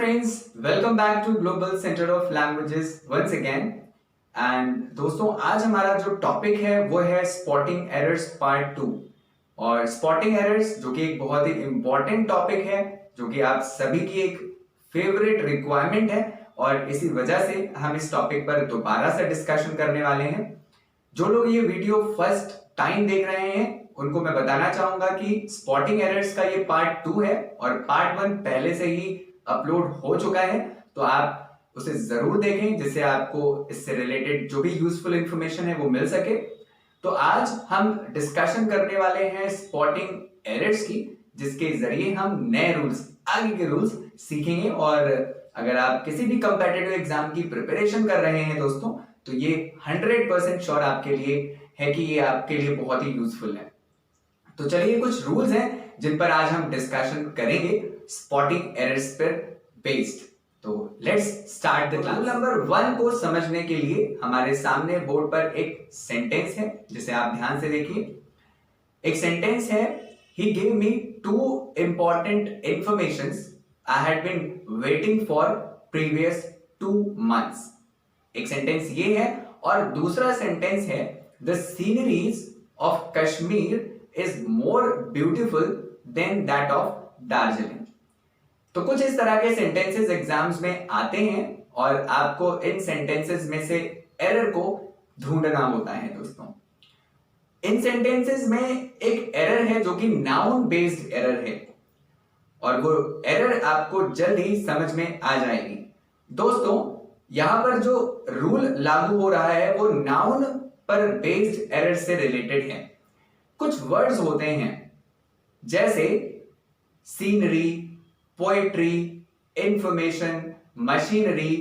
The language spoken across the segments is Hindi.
friends, welcome back to Global Center of Languages once again. And दोस्तों आज हमारा जो टॉपिक है वो है स्पॉटिंग एरर्स पार्ट 2। और स्पॉटिंग एरर्स जो कि एक बहुत ही इंपॉर्टेंट टॉपिक है, जो कि आप सभी की एक फेवरेट रिक्वायरमेंट है, और इसी वजह से हम इस टॉपिक पर दोबारा से डिस्कशन करने वाले हैं। जो लोग ये वीडियो फर्स्ट टाइम देख रहे हैं उनको मैं बताना चाहूंगा कि स्पॉटिंग एरर्स का ये पार्ट 2 है और पार्ट 1 पहले से ही अपलोड हो चुका है, तो आप उसे जरूर देखें जिससे आपको इससे रिलेटेड जो भी यूजफुल इंफॉर्मेशन है वो मिल सके। तो आज हम डिस्कशन करने वाले हैं स्पॉटिंग एरर्स की, जिसके जरिए हम नए रूल्स, आगे के रूल्स सीखेंगे। और अगर आप किसी भी कंपेटिटिव एग्जाम की प्रिपरेशन कर रहे हैं दोस्तों, तो ये 100% श्योर आपके लिए है कि ये आपके लिए बहुत ही यूजफुल है। तो चलिए कुछ रूल्स हैं जिन पर आज हम डिस्कशन करेंगे स्पॉटिंग एरर्स पर बेस्ड। तो let's start the class. Rule number 1 को समझने के लिए हमारे सामने बोर्ड पर एक सेंटेंस है जिसे आप ध्यान से देखिए। एक सेंटेंस है, he gave me 2 important informations I had been waiting for previous 2 months। एक सेंटेंस ये है, और दूसरा सेंटेंस है, the sceneries of Kashmir is more beautiful than that of Darjeeling। तो कुछ इस तरह के सेंटेंसेस एग्जाम्स में आते हैं और आपको इन सेंटेंसेस में से एरर को ढूंढना होता है दोस्तों। इन सेंटेंसेस में एक एरर है जो कि नाउन बेस्ड एरर है, और वो एरर आपको जल्द ही समझ में आ जाएगी। दोस्तों यहां पर जो रूल लागू हो रहा है वो नाउन पर बेस्ड एरर से रिलेटेड है। कुछ वर्ड्स होते हैं जैसे scenery, poetry, information, machinery,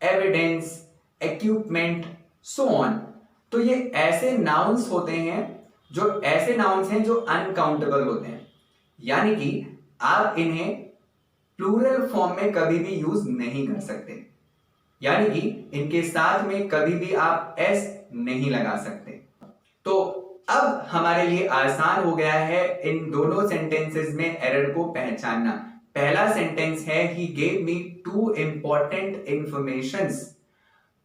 evidence, equipment, so on. तो ये ऐसे नाउन्स होते हैं जो अनकाउंटेबल होते हैं, यानी कि आप इन्हें प्लूरल फॉर्म में कभी भी यूज नहीं कर सकते, यानी कि इनके साथ में कभी भी आप एस नहीं लगा सकते। तो अब हमारे लिए आसान हो गया है इन दोनों सेंटेंसेस में एरर को पहचानना। पहला सेंटेंस है, he gave me 2 important informations।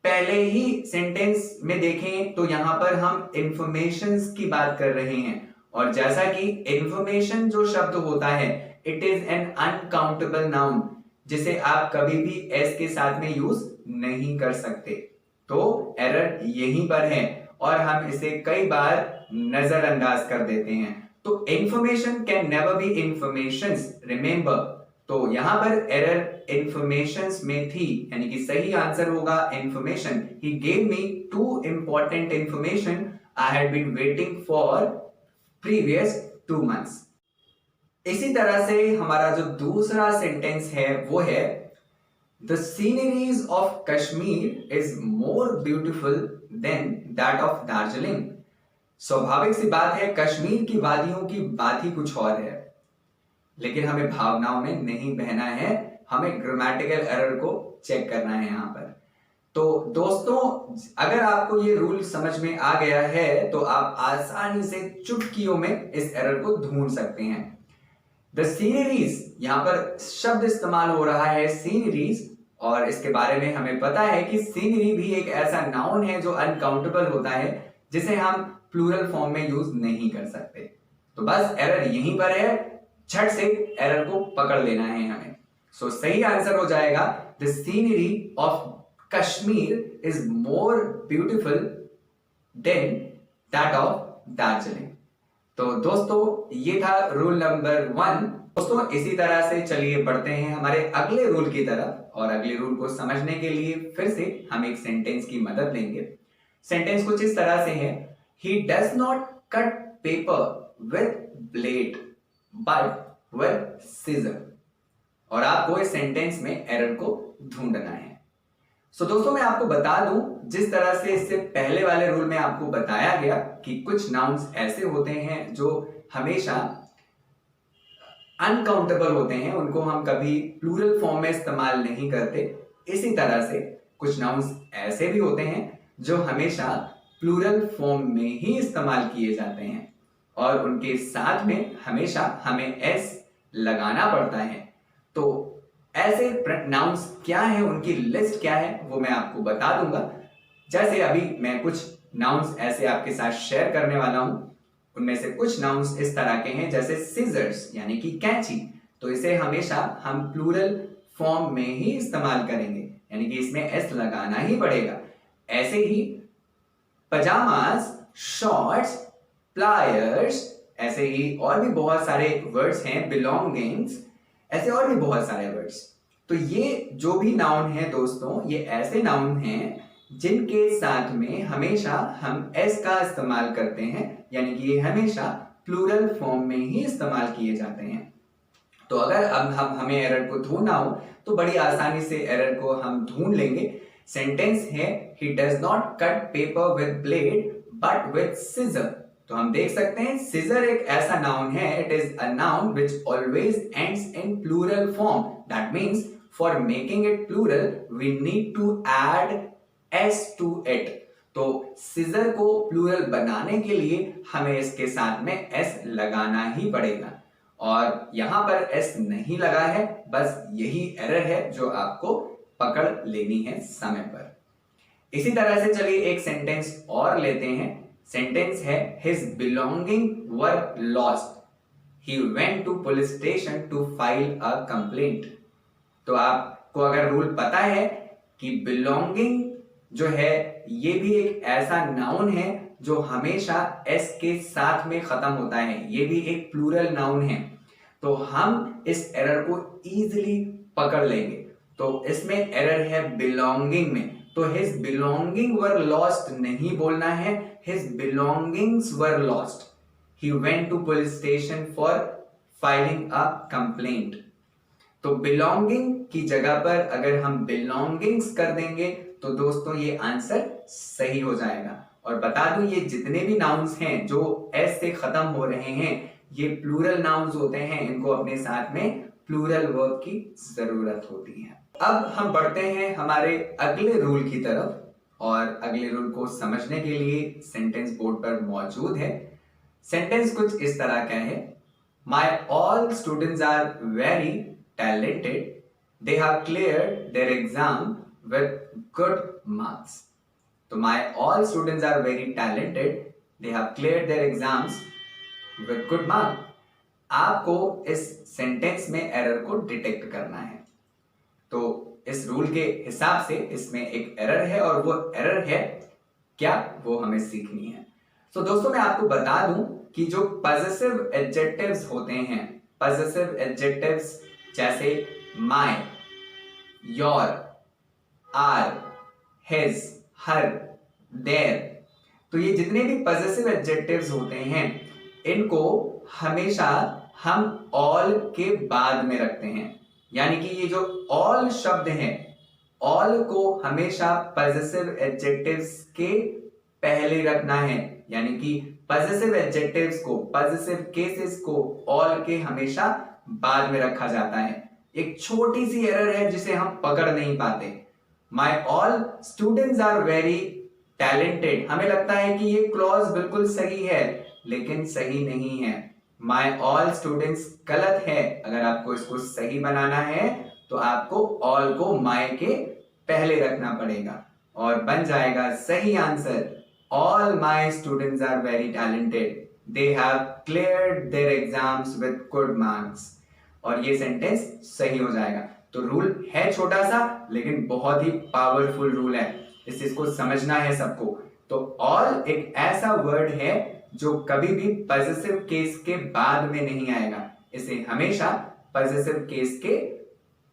पहले ही सेंटेंस में देखें तो यहां पर हम इंफॉर्मेशंस की बात कर रहे हैं, और जैसा कि इंफॉर्मेशन जो शब्द होता है it is an uncountable noun, जिसे आप कभी भी एस के साथ में यूज नहीं कर सकते। तो एरर यहीं पर है और हम इसे कई बार नजरअंदाज कर देते हैं। तो information can never be informations, remember. तो यहां पर एरर इंफॉर्मेशंस में थी, यानी कि सही आंसर होगा information. He gave me 2 important information I had been waiting for previous 2 months। इसी तरह से हमारा जो दूसरा सेंटेंस है वो है, the sceneries of Kashmir is more beautiful than that of Darjeeling। स्वाभाविक सी बात है, कश्मीर की वादियों की बात ही कुछ और है, लेकिन हमें भावनाओं में नहीं बहना है, हमें ग्रामेटिकल एरर को चेक करना है यहां पर। तो दोस्तों अगर आपको ये रूल समझ में आ गया है तो आप आसानी से चुटकियों में इस एरर को ढूंढ सकते हैं। द सीनरीज, यहां पर शब्द इस्तेमाल हो रहा है सीनरीज, और इसके बारे में हमें पता है कि सीनरी भी एक ऐसा नाउन है जो अनकाउंटेबल होता है, जिसे हम प्लूरल फॉर्म में यूज नहीं कर सकते। तो बस एरर यहीं पर है, झट से एरर को पकड़ लेना है हमें। सो सही आंसर हो जाएगा, the scenery of Kashmir is more beautiful then that of Darjeeling. तो दोस्तों ये था रूल नंबर 1। दोस्तों इसी तरह से चलिए बढ़ते हैं हमारे अगले रूल की तरफ, और अगले रूल को समझने के लिए फिर से हम एक सेंटेंस की मदद लेंगे। सेंटेंस कुछ इस तरह से है, he does not cut paper with blade but with scissor। और आपको इस सेंटेंस में एरर को ढूंढना है। सो दोस्तों मैं आपको बता दूं, जिस तरह से इससे पहले वाले रूल में आपको बताया गया कि कुछ नाउन्स ऐसे होते हैं जो हमेशा अनकाउंटेबल होते हैं, उनको हम कभी प्लूरल फॉर्म में इस्तेमाल नहीं करते। इसी तरह से कुछ नाउन्स ऐसे भी होते हैं जो हमेशा प्लूरल फॉर्म में ही इस्तेमाल किए जाते हैं, और उनके साथ में हमेशा हमें एस लगाना पड़ता है। तो ऐसे नाउन्स क्या है, उनकी लिस्ट क्या है वो मैं आपको बता दूंगा। जैसे अभी मैं कुछ नाउन्स ऐसे आपके साथ शेयर करने वाला हूं। उनमें से कुछ नाउन्स इस तरह के हैं जैसे सीजर्स यानी कि कैंची, तो इसे हमेशा हम प्लूरल फॉर्म में ही इस्तेमाल करेंगे, यानी कि इसमें एस लगाना ही पड़ेगा। ऐसे ही पजामास, शॉर्ट्स, प्लायर्स, ऐसे ही और भी बहुत सारे वर्ड्स हैं, बिलोंगिंग्स, ऐसे और भी बहुत सारे वर्ड्स। तो ये जो भी नाउन है दोस्तों, ये ऐसे नाउन हैं जिनके साथ में हमेशा हम एस का इस्तेमाल करते हैं, यानी कि ये हमेशा प्लूरल फॉर्म में ही इस्तेमाल किए जाते हैं। तो अगर अब हमें एरर को ढूंढना हो तो बड़ी आसानी से एरर को हम ढूंढ लेंगे। सेंटेंस है he does not cut paper with blade but with scissor. तो हम देख सकते हैं सिजर एक ऐसा नाउन है, it is a noun which always ends in plural form. That means for making it plural we need to add S to it. तो सिजर को प्लूरल बनाने के लिए हमें इसके साथ में एस लगाना ही पड़ेगा, और यहां पर एस नहीं लगा है, बस यही एरर है जो आपको पकड़ लेनी है समय पर। इसी तरह से चलिए एक सेंटेंस और लेते हैं। सेंटेंस है his belonging were lost, he went to police station to file a complaint. तो आपको अगर रूल पता है कि बिलोंगिंग जो है ये भी एक ऐसा नाउन है जो हमेशा एस के साथ में खत्म होता है, ये भी एक प्लूरल नाउन है, तो हम इस एरर को इजीली पकड़ लेंगे। तो इसमें एरर है बिलोंगिंग में, तो हिज बिलोंगिंग वर लॉस्ट नहीं बोलना है, his belongings were lost. He went to police station for filing a complaint. तो बिलोंगिंग की जगह पर अगर हम बिलोंगिंग्स कर देंगे तो दोस्तों ये आंसर सही हो जाएगा। और बता दूं ये जितने भी नाउन्स हैं जो एस से खत्म हो रहे हैं ये प्लूरल नाउन्स होते हैं, इनको अपने साथ में प्लूरल वर्ब की जरूरत होती है। अब हम बढ़ते हैं हमारे अगले रूल की तरफ, और अगले रूल को समझने के लिए सेंटेंस बोर्ड पर मौजूद है। सेंटेंस कुछ इस तरह का है, my all students are very talented, they have cleared their exam with good marks. तो my all students are very talented, they have cleared their exams with good marks. आपको इस सेंटेंस में एरर को डिटेक्ट करना है। तो इस रूल के हिसाब से इसमें एक एरर है, और वो एरर है क्या वो हमें सीखनी है। तो दोस्तों मैं आपको बता दूं कि जो पॉजिटिव एडजेक्टिव्स होते हैं, पॉजिटिव एडजेक्टिव्स जैसे my, your, our, his, her, their, तो ये जितने भी पॉजिटिव एडजेक्टिव्स होते हैं इनको हमेशा हम ऑल के बाद में रखते हैं। यानी कि ये जो ऑल शब्द है, ऑल को हमेशा पॉजिटिव एडजेक्टिव्स के पहले रखना है, यानी कि पॉजिटिव एडजेक्टिव्स को, पॉजिटिव केसेस को ऑल के हमेशा बाद में रखा जाता है। एक छोटी सी एरर है जिसे हम पकड़ नहीं पाते। My all students are very talented, हमें लगता है कि ये क्लॉज बिल्कुल सही है, लेकिन सही नहीं है। माई ऑल स्टूडेंट्स गलत है। अगर आपको इसको सही बनाना है तो आपको ऑल को माई के पहले रखना पड़ेगा, और बन जाएगा सही answer, all my students are very talented, they have cleared their exams with good marks। और ये सेंटेंस सही हो जाएगा। तो रूल है छोटा सा लेकिन बहुत ही पावरफुल रूल है, इस चीज को समझना है सबको। तो ऑल एक ऐसा वर्ड है जो कभी भी पॉजिटिव केस के बाद में नहीं आएगा, इसे हमेशा पॉजिटिव केस के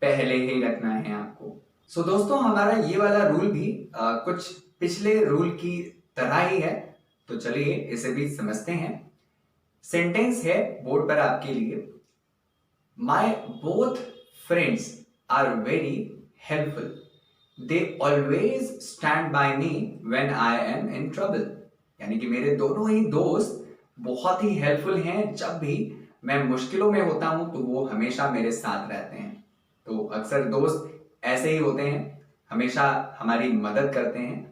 पहले ही रखना है आपको। सो दोस्तों हमारा ये वाला रूल भी कुछ पिछले रूल की तरह ही है, तो चलिए इसे भी समझते हैं। सेंटेंस है बोर्ड पर आपके लिए, my both friends are very helpful, they always stand by me when I am in trouble. यानी कि मेरे दोनों ही दोस्त बहुत ही हेल्पफुल हैं, जब भी मैं मुश्किलों में होता हूं तो वो हमेशा मेरे साथ रहते हैं। तो अक्सर दोस्त ऐसे ही होते हैं, हमेशा हमारी मदद करते हैं।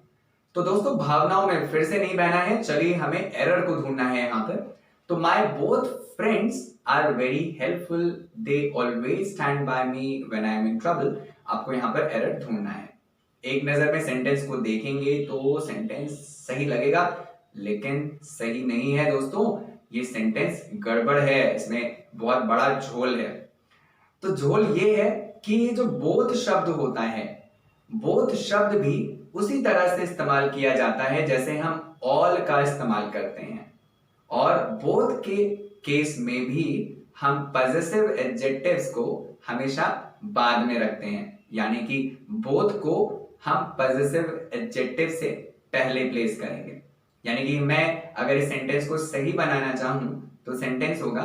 तो दोस्तों भावनाओं में फिर से नहीं बहना है, चलिए हमें एरर को ढूंढना है यहाँ पर। तो my both friends are very helpful, they always stand by me when I am in trouble. आपको यहाँ पर एरर ढूंढना है। एक नजर में सेंटेंस को देखेंगे तो सेंटेंस सही लगेगा, लेकिन सही नहीं है दोस्तों। ये सेंटेंस गड़बड़ है, इसमें बहुत बड़ा झोल है। तो झोल ये है कि ये जो बोथ शब्द होता है, बोथ शब्द भी उसी तरह से इस्तेमाल किया जाता है जैसे हम ऑल का इस्तेमाल करते हैं, और बोथ के केस में भी हम पॉजेसिव एडजेक्टिव्स को हमेशा बाद में रखते हैं, यानी कि बोथ को हम पॉजेसिव एडजेक्टिव से पहले प्लेस करेंगे। यानी कि मैं अगर इस सेंटेंस को सही बनाना चाहूं तो सेंटेंस होगा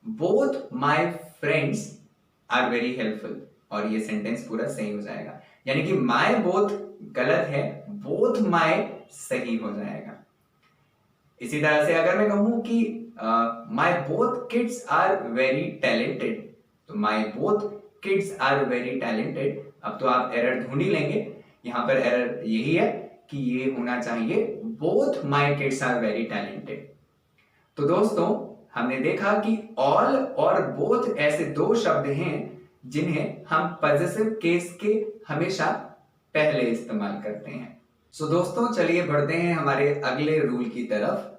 both my friends are very helpful, और ये सेंटेंस पूरा सही हो जाएगा। यानी कि माय बोथ गलत है, बोथ माय सही हो जाएगा। इसी तरह से अगर मैं कहूं कि my both kids are very talented, तो my both kids are very talented, अब तो आप एरर ढूंढ ही लेंगे। यहां पर एरर यही है कि ये होना चाहिए both my kids are very talented. तो दोस्तों हमने देखा कि ऑल और बोथ ऐसे दो शब्द हैं जिन्हें हम पॉजेसिव केस के हमेशा पहले इस्तेमाल करते हैं। सो दोस्तों चलिए बढ़ते हैं हमारे अगले रूल की तरफ,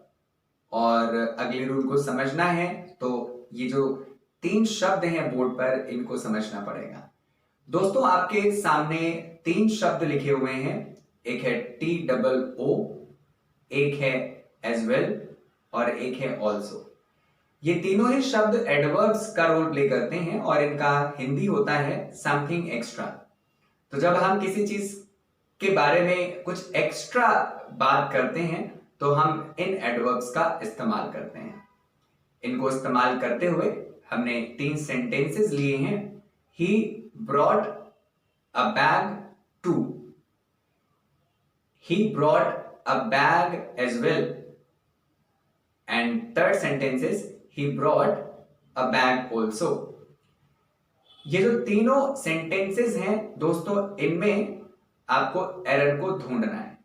और अगले रूल को समझना है तो ये जो 3 शब्द हैं बोर्ड पर, इनको समझना पड़ेगा। दोस्तों आपके सामने 3 शब्द लिखे हुए हैं, एक है TOO, एक है एज वेल और एक है ऑल्सो। ये तीनों ही शब्द एडवर्ब्स का रोल प्ले करते हैं और इनका हिंदी होता है समथिंग एक्स्ट्रा। तो जब हम किसी चीज के बारे में कुछ एक्स्ट्रा बात करते हैं तो हम इन एडवर्ब्स का इस्तेमाल करते हैं। इनको इस्तेमाल करते हुए हमने 3 सेंटेंसेस लिए हैं। He brought a bag too, he brought a bag as well, and third sentence is he brought a bag also। ये जो तीनों सेंटेंसेस हैं दोस्तों, इनमें आपको एरर को ढूंढना है,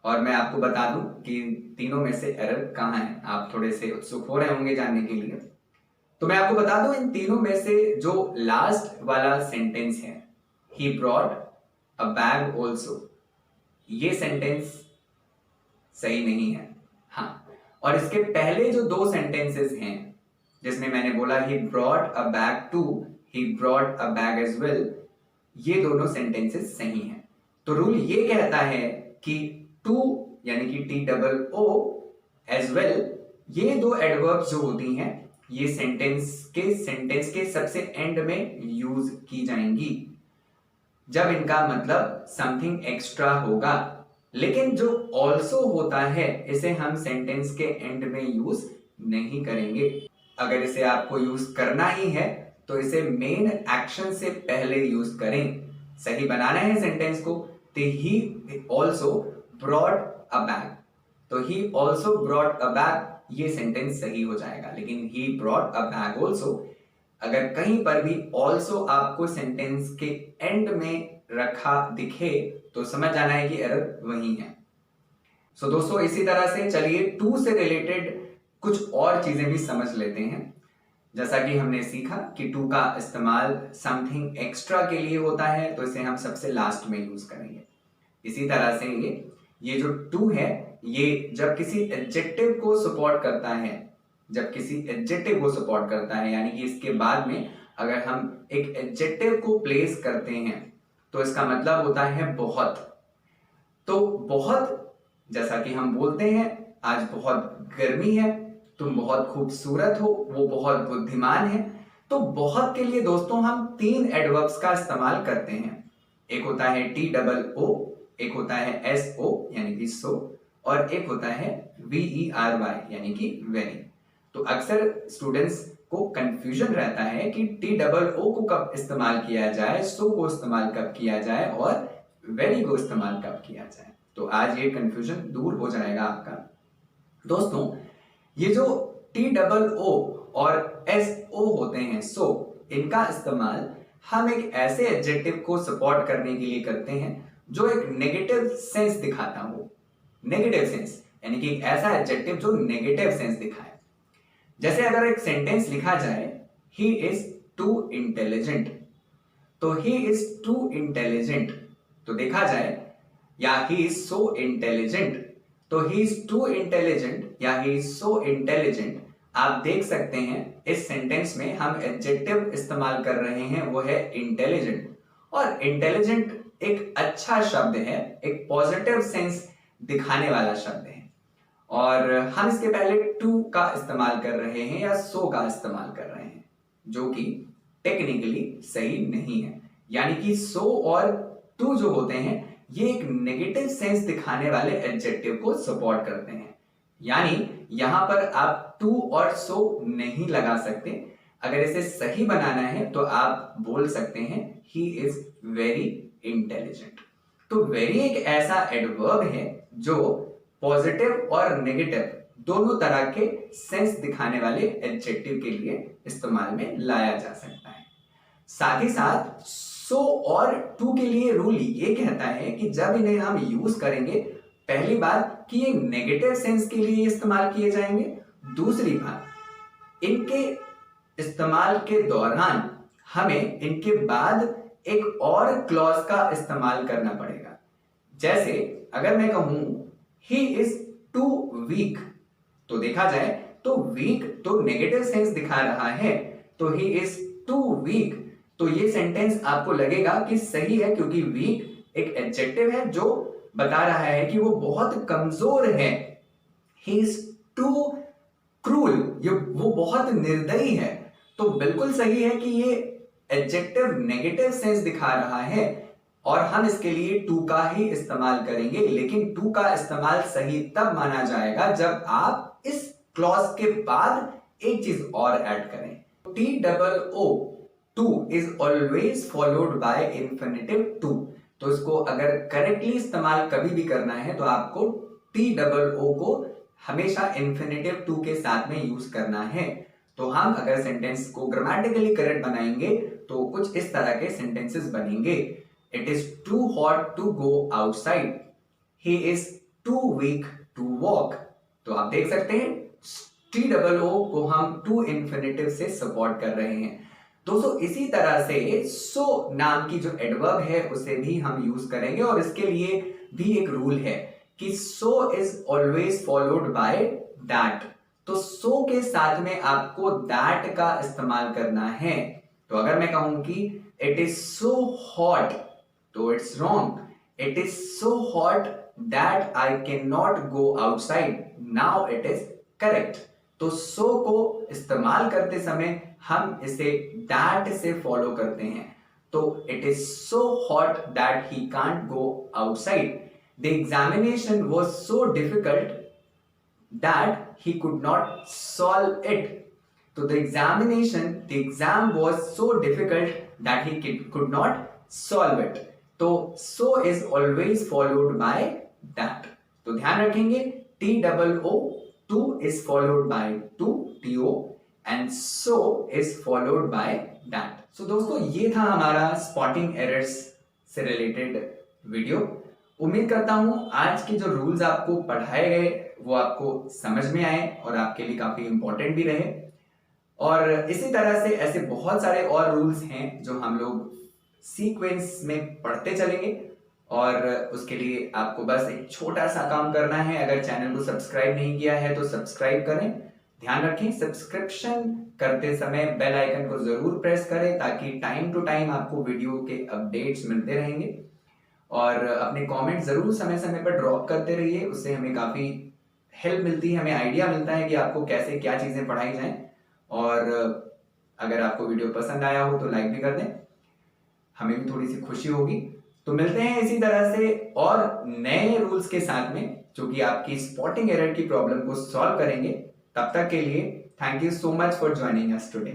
और मैं आपको बता दूं कि तीनों में से एरर कहां है। आप थोड़े से उत्सुक हो रहे होंगे जानने के लिए, तो मैं आपको बता दूं इन तीनों में से जो लास्ट वाला सेंटेंस है he brought a bag also, ये सेंटेंस सही नहीं है। हाँ, और इसके पहले जो 2 सेंटेंसेस हैं जिसमें मैंने बोला he brought a bag too, he brought a bag as well, ये दोनों सेंटेंसेस सही हैं। तो रूल ये कहता है कि टू यानी कि TOO as well, ये 2 एडवर्ब्स जो होती हैं ये सेंटेंस के सबसे एंड में यूज की जाएंगी जब इनका मतलब समथिंग एक्स्ट्रा होगा। लेकिन जो ऑल्सो होता है इसे हम सेंटेंस के एंड में यूज नहीं करेंगे। अगर इसे आपको यूज करना ही है तो इसे मेन एक्शन से पहले यूज करें। सही बनाना है सेंटेंस को, तो he also brought a bag, तो he also brought a bag, ये सेंटेंस सही हो जाएगा। लेकिन he brought a bag also, अगर कहीं पर भी ऑल्सो आपको सेंटेंस के एंड में रखा दिखे तो समझ जाना है कि एरर वही है। सो दोस्तों इसी तरह से चलिए टू से रिलेटेड कुछ और चीजें भी समझ लेते हैं। जैसा कि हमने सीखा कि टू का इस्तेमाल समथिंग एक्स्ट्रा के लिए होता है, तो इसे हम सबसे लास्ट में यूज करेंगे। इसी तरह से ये जो टू है ये जब किसी एडजेक्टिव को सपोर्ट करता है, जब किसी एडजेक्टिव को सपोर्ट करता है, यानी कि इसके बाद में अगर हम एक एडजेक्टिव को प्लेस करते हैं तो इसका मतलब होता है बहुत। तो बहुत, जैसा कि हम बोलते हैं आज बहुत गर्मी है, तुम बहुत खूबसूरत हो, वो बहुत बुद्धिमान है। तो बहुत के लिए दोस्तों हम 3 एडवर्ब्स का इस्तेमाल करते हैं। एक होता है TOO, एक होता है SO यानी कि सो, और एक होता है VERY यानी कि वेरी। तो अक्सर स्टूडेंट्स को कंफ्यूजन रहता है कि TOO को कब इस्तेमाल किया जाए, सो को इस्तेमाल कब किया जाए और वेरी को इस्तेमाल कब किया जाए। तो आज ये कंफ्यूजन दूर हो जाएगा आपका। दोस्तों ये जो TOO और SO होते हैं, सो, इनका इस्तेमाल हम एक ऐसे एडजेक्टिव को सपोर्ट करने के लिए करते हैं जो एक नेगेटिव सेंस दिखाता हो। नेगेटिव सेंस यानी कि एक ऐसा एडजेक्टिव जो नेगेटिव सेंस दिखाए। जैसे अगर एक सेंटेंस लिखा जाए ही इज टू इंटेलिजेंट, तो ही इज टू इंटेलिजेंट तो देखा जाए, या ही इज सो इंटेलिजेंट तो ही इज टू इंटेलिजेंट या ही इज सो इंटेलिजेंट। आप देख सकते हैं इस सेंटेंस में हम एडजेक्टिव इस्तेमाल कर रहे हैं, वो है इंटेलिजेंट। और इंटेलिजेंट एक अच्छा शब्द है, एक पॉजिटिव सेंस दिखाने वाला शब्द है, और हम इसके पहले टू का इस्तेमाल कर रहे हैं या सो का इस्तेमाल कर रहे हैं, जो कि टेक्निकली सही नहीं है। यानी कि सो और टू जो होते हैं ये एक नेगेटिव सेंस दिखाने वाले एडजेक्टिव को सपोर्ट करते हैं। यानी यहां पर आप टू और सो नहीं लगा सकते। अगर इसे सही बनाना है तो आप बोल सकते हैं ही इज वेरी इंटेलिजेंट। तो वेरी एक ऐसा एडवर्ब है जो पॉजिटिव और नेगेटिव दोनों तरह के सेंस दिखाने वाले एडजेक्टिव के लिए इस्तेमाल में लाया जा सकता है। साथ ही साथ सो और टू के लिए रूल ये कहता है कि जब इन्हें हम यूज करेंगे, पहली बात कि ये नेगेटिव सेंस के लिए इस्तेमाल किए जाएंगे, दूसरी बात इनके इस्तेमाल के दौरान हमें इनके बाद एक और क्लॉज का इस्तेमाल करना पड़ेगा। जैसे अगर मैं कहूं ही इज टू वीक, तो देखा जाए तो वीक तो नेगेटिव सेंस दिखा रहा है, तो ही इज टू वीक तो ये सेंटेंस आपको लगेगा कि सही है, क्योंकि वीक एक एडजेक्टिव है जो बता रहा है कि वो बहुत कमजोर है। ही इज टू क्रूल, ये वो बहुत निर्दयी है। तो बिल्कुल सही है कि ये एडजेक्टिव नेगेटिव सेंस दिखा रहा है और हम इसके लिए टू का ही इस्तेमाल करेंगे। लेकिन टू का इस्तेमाल सही तब माना जाएगा जब आप इस क्लॉज के बाद एक चीज और ऐड करें। TOO too is always followed by infinitive to. तो इसको अगर करेक्टली इस्तेमाल कभी भी करना है तो आपको TOO को हमेशा इंफिनिटिव टू के साथ में यूज करना है। तो हम अगर सेंटेंस को ग्रामेटिकली करेक्ट बनाएंगे तो कुछ इस तरह के सेंटेंसेस बनेंगे। It is too hot to go outside, he is too weak to walk. तो आप देख सकते हैं TOO को हम टू इंफिनिटिव से सपोर्ट कर रहे हैं। दोस्तों इसी तरह से सो नाम की जो एडवर्ब है उसे भी हम यूज करेंगे, और इसके लिए भी एक रूल है कि so is always followed by that. तो सो के साथ में आपको दैट का इस्तेमाल करना है। तो अगर मैं कहूं कि इट इज सो हॉट, तो it's wrong. It is so hot that I can not go outside, now it is correct. तो सो को इस्तेमाल करते समय हम इसे दैट से फॉलो करते हैं। तो it is so hot that he can't go outside, the examination was so difficult that he could not solve it. So the exam was so difficult that he could not solve it. तो so is always followed by that. तो ध्यान रखेंगे TOO to is followed by to and so is followed by that. So दोस्तों ये था हमारा स्पॉटिंग एरर्स से रिलेटेड वीडियो। उम्मीद करता हूं आज के जो रूल्स आपको पढ़ाए गए वो आपको समझ में आए और आपके लिए काफी इंपॉर्टेंट भी रहे। और इसी तरह से ऐसे बहुत सारे और रूल्स हैं जो हम लोग सीक्वेंस में पढ़ते चलेंगे, और उसके लिए आपको बस एक छोटा सा काम करना है। अगर चैनल को सब्सक्राइब नहीं किया है तो सब्सक्राइब करें। ध्यान रखें सब्सक्रिप्शन करते समय बेल आइकन को जरूर प्रेस करें ताकि टाइम टू टाइम आपको वीडियो के अपडेट्स मिलते रहेंगे। और अपने कमेंट जरूर समय समय पर ड्रॉप करते रहिए, उससे हमें काफी हेल्प मिलती है, हमें आइडिया मिलता है कि आपको कैसे क्या चीजें पढ़ाई जाएं। और अगर आपको वीडियो पसंद आया हो तो लाइक भी कर दें, हमें भी थोड़ी सी खुशी होगी। तो मिलते हैं इसी तरह से और नए रूल्स के साथ में जो कि आपकी स्पॉटिंग एरर की प्रॉब्लम को सॉल्व करेंगे। तब तक के लिए thank you so much for joining us today.